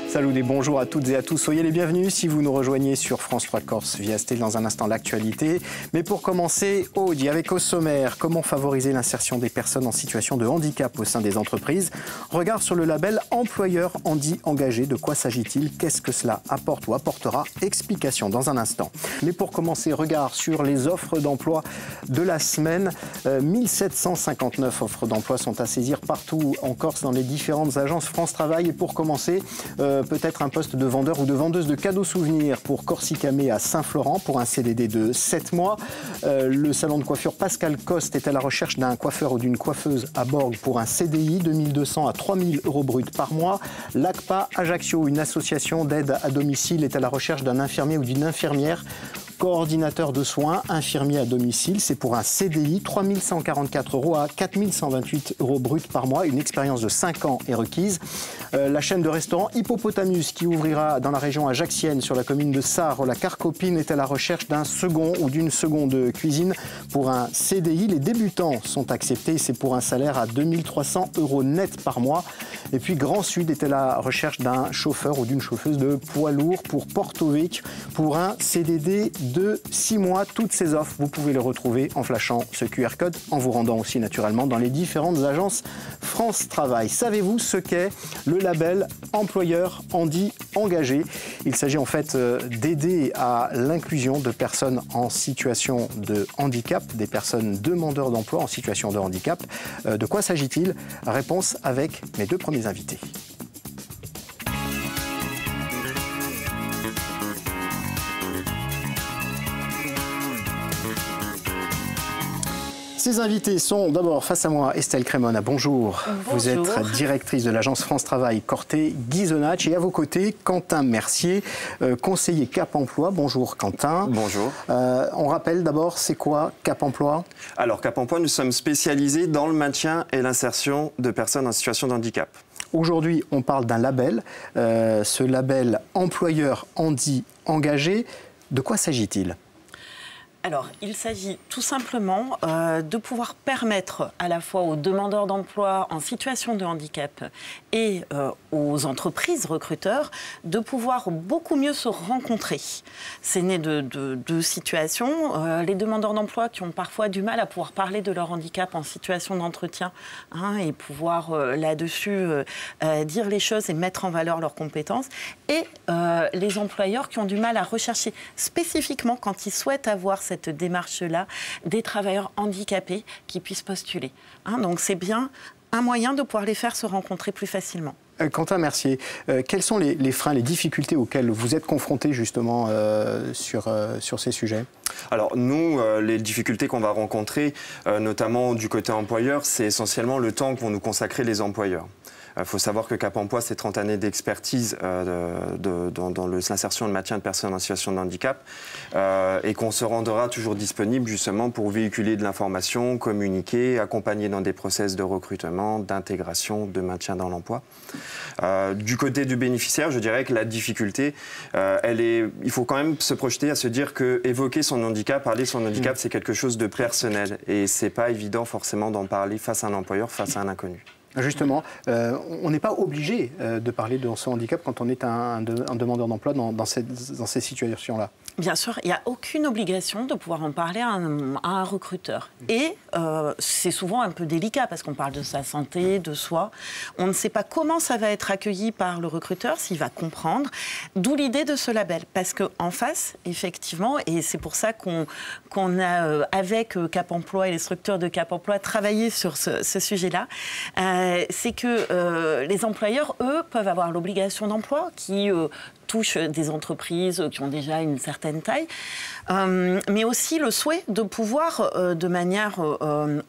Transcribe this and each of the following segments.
Salut et bonjour à toutes et à tous, soyez les bienvenus si vous nous rejoignez sur France 3 Corse via ST. Dans un instant l'actualité. Mais pour commencer, Aude, avec au sommaire, comment favoriser l'insertion des personnes en situation de handicap au sein des entreprises. Regard sur le label employeur handi engagé, de quoi s'agit-il? Qu'est-ce que cela apporte ou apportera? Explication dans un instant. Mais pour commencer, regard sur les offres d'emploi de la semaine. 1759 offres d'emploi sont à saisir partout en Corse dans les différentes agences France Travail. Et pour commencer, peut-être un poste de vendeur ou de vendeuse de cadeaux souvenirs pour Corsicamé à Saint-Florent pour un CDD de 7 mois. Le salon de coiffure Pascal Coste est à la recherche d'un coiffeur ou d'une coiffeuse à Borg pour un CDI de 1200 à 3000 euros bruts par mois. L'ACPA Ajaccio, une association d'aide à domicile, est à la recherche d'un infirmier ou d'une infirmière coordinateur de soins, infirmier à domicile. C'est pour un CDI, 3144 euros à 4128 euros bruts par mois. Une expérience de 5 ans est requise. La chaîne de restaurants Hippopotamus, qui ouvrira dans la région ajaxienne sur la commune de Sarre-la-Carcopine, est à la recherche d'un second ou d'une seconde cuisine pour un CDI. Les débutants sont acceptés. C'est pour un salaire à 2300 euros net par mois. Et puis Grand Sud est à la recherche d'un chauffeur ou d'une chauffeuse de poids lourd pour Porto Vecchio pour un CDD de 6 mois. Toutes ces offres, vous pouvez les retrouver en flashant ce QR code, en vous rendant aussi naturellement dans les différentes agences France Travail. Savez-vous ce qu'est le label employeur handi engagé? Il s'agit en fait d'aider à l'inclusion de personnes en situation de handicap, des personnes demandeurs d'emploi en situation de handicap. De quoi s'agit-il? Réponse avec mes deux premiers invités. Ces invités sont d'abord face à moi Estelle Crémona, bonjour. Vous êtes directrice de l'agence France Travail Corté-Ghisonacci et à vos côtés Quentin Mercier, conseiller Cap Emploi. Bonjour Quentin. Bonjour. On rappelle d'abord, c'est quoi Cap Emploi? Alors Cap Emploi, nous sommes spécialisés dans le maintien et l'insertion de personnes en situation de handicap. Aujourd'hui, on parle d'un label, ce label employeur handi engagé. De quoi s'agit-il? Alors, il s'agit tout simplement de pouvoir permettre à la fois aux demandeurs d'emploi en situation de handicap et aux entreprises recruteurs de pouvoir beaucoup mieux se rencontrer. C'est né de deux situations. Les demandeurs d'emploi qui ont parfois du mal à pouvoir parler de leur handicap en situation d'entretien et pouvoir là-dessus dire les choses et mettre en valeur leurs compétences. Et les employeurs qui ont du mal à rechercher spécifiquement quand ils souhaitent avoir cette démarche-là, des travailleurs handicapés qui puissent postuler. Donc c'est bien un moyen de pouvoir les faire se rencontrer plus facilement. Quentin Mercier, quels sont les freins, les difficultés auxquelles vous êtes confrontés justement sur ces sujets? Alors nous, les difficultés qu'on va rencontrer, notamment du côté employeur, c'est essentiellement le temps que vont nous consacrer les employeurs. Il faut savoir que Cap Emploi, c'est 30 années d'expertise dans l'insertion et le maintien de personnes en situation de handicap et qu'on se rendra toujours disponible justement pour véhiculer de l'information, communiquer, accompagner dans des process de recrutement, d'intégration, de maintien dans l'emploi. Du côté du bénéficiaire, je dirais que la difficulté, il faut quand même se projeter à se dire que évoquer son handicap, parler de son handicap, c'est quelque chose de personnel et c'est pas évident forcément d'en parler face à un employeur, face à un inconnu. Justement, on n'est pas obligé de parler de son handicap quand on est un demandeur d'emploi dans ces situations-là. Bien sûr, il n'y a aucune obligation de pouvoir en parler à un recruteur. Et c'est souvent un peu délicat parce qu'on parle de sa santé, de soi. On ne sait pas comment ça va être accueilli par le recruteur, s'il va comprendre. D'où l'idée de ce label. Parce qu'en face, effectivement, et c'est pour ça qu'on a, avec Cap Emploi et les structures de Cap Emploi, travaillé sur ce sujet-là, c'est que les employeurs, eux, peuvent avoir l'obligation d'emploi qui touche des entreprises qui ont déjà une certaine taille, mais aussi le souhait de pouvoir, de manière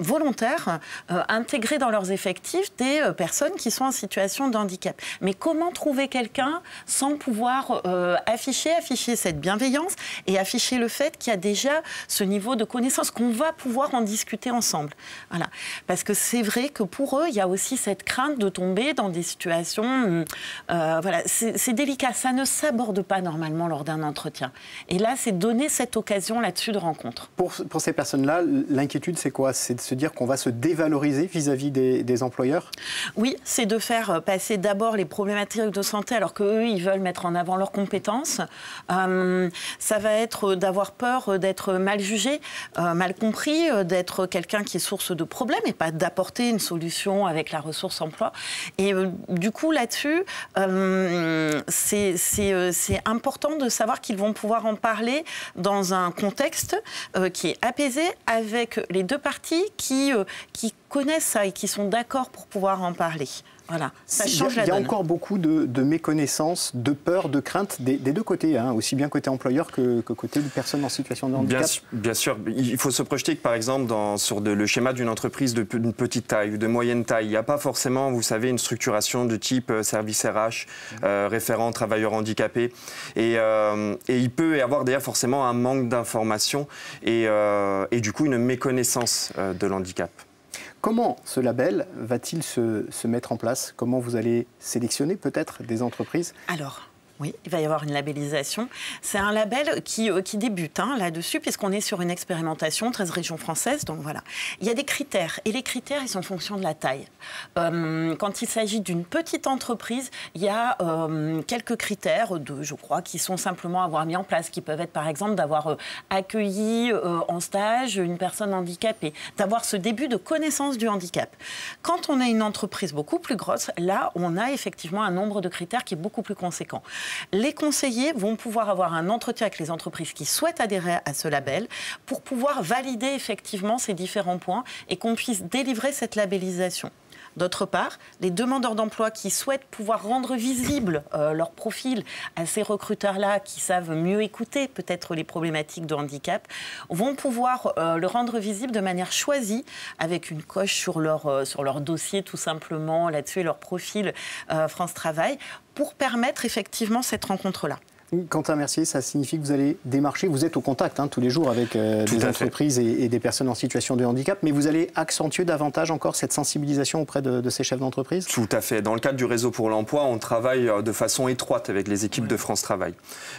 volontaire, intégrer dans leurs effectifs des personnes qui sont en situation de handicap. Mais comment trouver quelqu'un sans pouvoir afficher cette bienveillance et afficher le fait qu'il y a déjà ce niveau de connaissance, qu'on va pouvoir en discuter ensemble. Voilà. Parce que c'est vrai que pour eux, il y a aussi cette crainte de tomber dans des situations... voilà, c'est délicat, ça ne s'aborde pas normalement lors d'un entretien. Et là, c'est donner cette occasion là-dessus de rencontre. Pour ces personnes-là, l'inquiétude, c'est quoi? C'est de se dire qu'on va se dévaloriser vis-à-vis des employeurs? Oui, c'est de faire passer d'abord les problématiques de santé alors qu'eux, ils veulent mettre en avant leurs compétences. Ça va être d'avoir peur d'être mal jugé, mal compris, d'être quelqu'un qui est source de problèmes et pas d'apporter une solution avec la ressource emploi. Et du coup, là-dessus, c'est important de savoir qu'ils vont pouvoir en parler dans un contexte qui est apaisé avec les deux parties qui connaissent ça et qui sont d'accord pour pouvoir en parler. Voilà, ça change la donne. Il y a encore beaucoup de méconnaissances, de peur, de crainte des deux côtés, hein, aussi bien côté employeur que côté des personnes en situation de handicap. Bien sûr, il faut se projeter que par exemple sur le schéma d'une entreprise d'une petite taille ou de moyenne taille, il n'y a pas forcément, vous savez, une structuration de type service RH, référent travailleur handicapé, et il peut y avoir d'ailleurs forcément un manque d'information et du coup une méconnaissance de l'handicap. Comment ce label va-t-il se mettre en place? Comment vous allez sélectionner peut-être des entreprises? Alors, oui, il va y avoir une labellisation. C'est un label qui débute là-dessus, puisqu'on est sur une expérimentation, 13 régions françaises, donc voilà. Il y a des critères, et les critères, ils sont en fonction de la taille. Quand il s'agit d'une petite entreprise, il y a quelques critères, je crois, qui sont simplement à avoir mis en place, qui peuvent être, par exemple, d'avoir accueilli en stage une personne handicapée, d'avoir ce début de connaissance du handicap. Quand on a une entreprise beaucoup plus grosse, là, on a effectivement un nombre de critères qui est beaucoup plus conséquent. Les conseillers vont pouvoir avoir un entretien avec les entreprises qui souhaitent adhérer à ce label pour pouvoir valider effectivement ces différents points et qu'on puisse délivrer cette labellisation. D'autre part, les demandeurs d'emploi qui souhaitent pouvoir rendre visible leur profil à ces recruteurs-là qui savent mieux écouter peut-être les problématiques de handicap, vont pouvoir le rendre visible de manière choisie avec une coche sur leur dossier tout simplement, là-dessus, leur profil France Travail, pour permettre effectivement cette rencontre-là. Quentin Mercier, ça signifie que vous allez démarcher, vous êtes au contact tous les jours avec des entreprises et des personnes en situation de handicap, mais vous allez accentuer davantage encore cette sensibilisation auprès de ces chefs d'entreprise? Tout à fait. Dans le cadre du réseau pour l'emploi, on travaille de façon étroite avec les équipes de France Travail.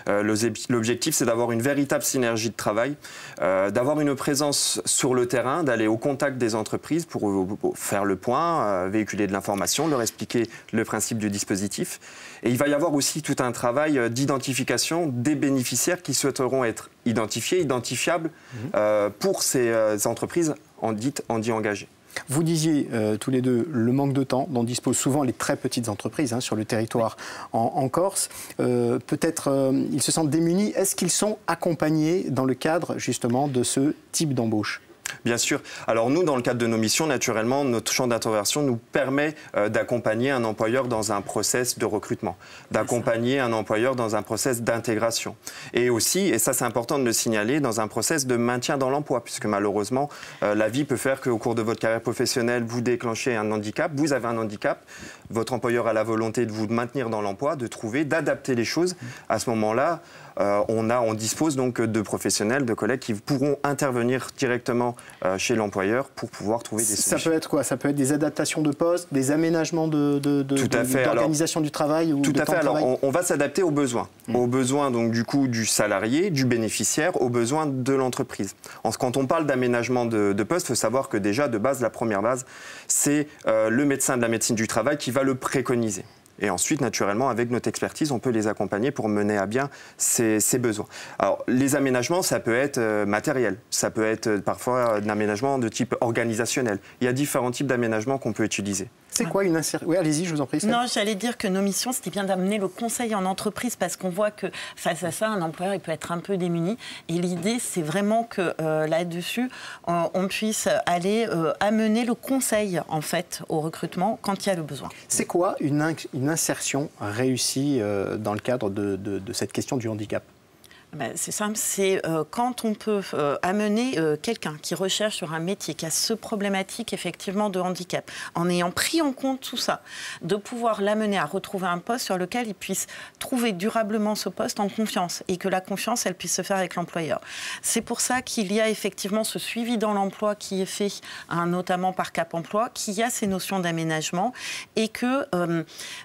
L'objectif, c'est d'avoir une véritable synergie de travail, d'avoir une présence sur le terrain, d'aller au contact des entreprises pour faire le point, véhiculer de l'information, leur expliquer le principe du dispositif. Et il va y avoir aussi tout un travail d'identification des bénéficiaires qui souhaiteront être identifiés, identifiables pour ces entreprises dites engagées. Vous disiez tous les deux le manque de temps dont disposent souvent les très petites entreprises sur le territoire en Corse. Peut-être ils se sentent démunis. Est-ce qu'ils sont accompagnés dans le cadre justement de ce type d'embauche ? Bien sûr. Alors nous, dans le cadre de nos missions, naturellement, notre champ d'intervention nous permet d'accompagner un employeur dans un process de recrutement, d'accompagner un employeur dans un process d'intégration. Et aussi, et ça c'est important de le signaler, dans un process de maintien dans l'emploi, puisque malheureusement, la vie peut faire qu'au cours de votre carrière professionnelle, vous déclenchez un handicap, vous avez un handicap, votre employeur a la volonté de vous maintenir dans l'emploi, de trouver, d'adapter les choses. À ce moment-là, on dispose donc de professionnels, de collègues qui pourront intervenir directement chez l'employeur pour pouvoir trouver des solutions. Ça peut être quoi? Ça peut être des adaptations de postes, des aménagements d'organisation du travail ou tout de à temps fait. de travail? Alors, on va s'adapter aux besoins. Aux besoins donc, du coup, du salarié, du bénéficiaire, aux besoins de l'entreprise. Quand on parle d'aménagement de poste, il faut savoir que déjà, de base, la première base, c'est le médecin de la médecine du travail qui va le préconiser. Et ensuite, naturellement, avec notre expertise, on peut les accompagner pour mener à bien ces besoins. Alors, les aménagements, ça peut être matériel. Ça peut être parfois un aménagement de type organisationnel. Il y a différents types d'aménagements qu'on peut utiliser. C'est quoi une insertion? Oui, allez-y, je vous en prie. Non, j'allais dire que nos missions, c'était bien d'amener le conseil en entreprise parce qu'on voit que face à ça, un employeur, il peut être un peu démuni. Et l'idée, c'est vraiment que là-dessus, on puisse aller amener le conseil, en fait, au recrutement quand il y a le besoin. C'est quoi une insertion réussie dans le cadre de cette question du handicap? C'est simple, c'est quand on peut amener quelqu'un qui recherche sur un métier, qui a ce problématique effectivement de handicap, en ayant pris en compte tout ça, de pouvoir l'amener à retrouver un poste sur lequel il puisse trouver durablement ce poste en confiance et que la confiance, elle puisse se faire avec l'employeur. C'est pour ça qu'il y a effectivement ce suivi dans l'emploi qui est fait, notamment par Cap Emploi, qui a ces notions d'aménagement et que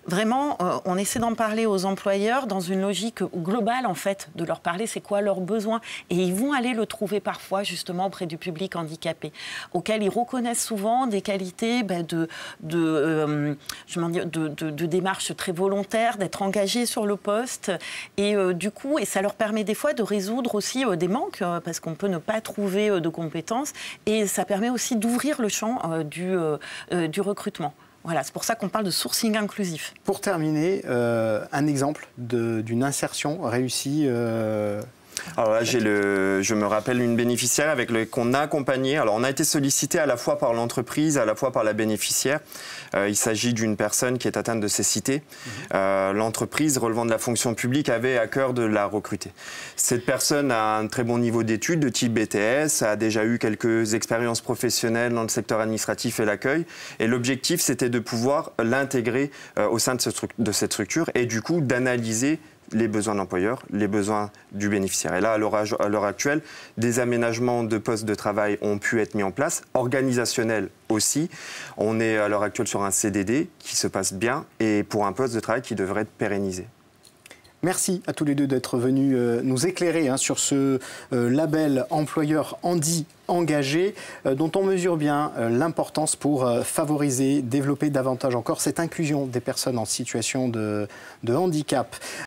vraiment, on essaie d'en parler aux employeurs dans une logique globale en fait, de leur parler c'est quoi leurs besoins. Et ils vont aller le trouver parfois justement auprès du public handicapé, auquel ils reconnaissent souvent des qualités de démarche très volontaire, d'être engagés sur le poste. Et du coup, et ça leur permet des fois de résoudre aussi des manques, parce qu'on peut ne pas trouver de compétences. Et ça permet aussi d'ouvrir le champ du recrutement. Voilà, c'est pour ça qu'on parle de sourcing inclusif. Pour terminer, un exemple d'une insertion réussie Alors là, je me rappelle une bénéficiaire qu'on a accompagnée. Alors, on a été sollicité à la fois par l'entreprise, à la fois par la bénéficiaire. Il s'agit d'une personne qui est atteinte de cécité. L'entreprise, relevant de la fonction publique, avait à cœur de la recruter. Cette personne a un très bon niveau d'études de type BTS, a déjà eu quelques expériences professionnelles dans le secteur administratif et l'accueil. Et l'objectif, c'était de pouvoir l'intégrer au sein de cette structure et du coup d'analyser les besoins de l'employeur, les besoins du bénéficiaire. Et là, à l'heure actuelle, des aménagements de postes de travail ont pu être mis en place, organisationnels aussi. On est à l'heure actuelle sur un CDD qui se passe bien et pour un poste de travail qui devrait être pérennisé. Merci à tous les deux d'être venus nous éclairer sur ce label employeur handi engagé, dont on mesure bien l'importance pour favoriser, développer davantage encore cette inclusion des personnes en situation de handicap.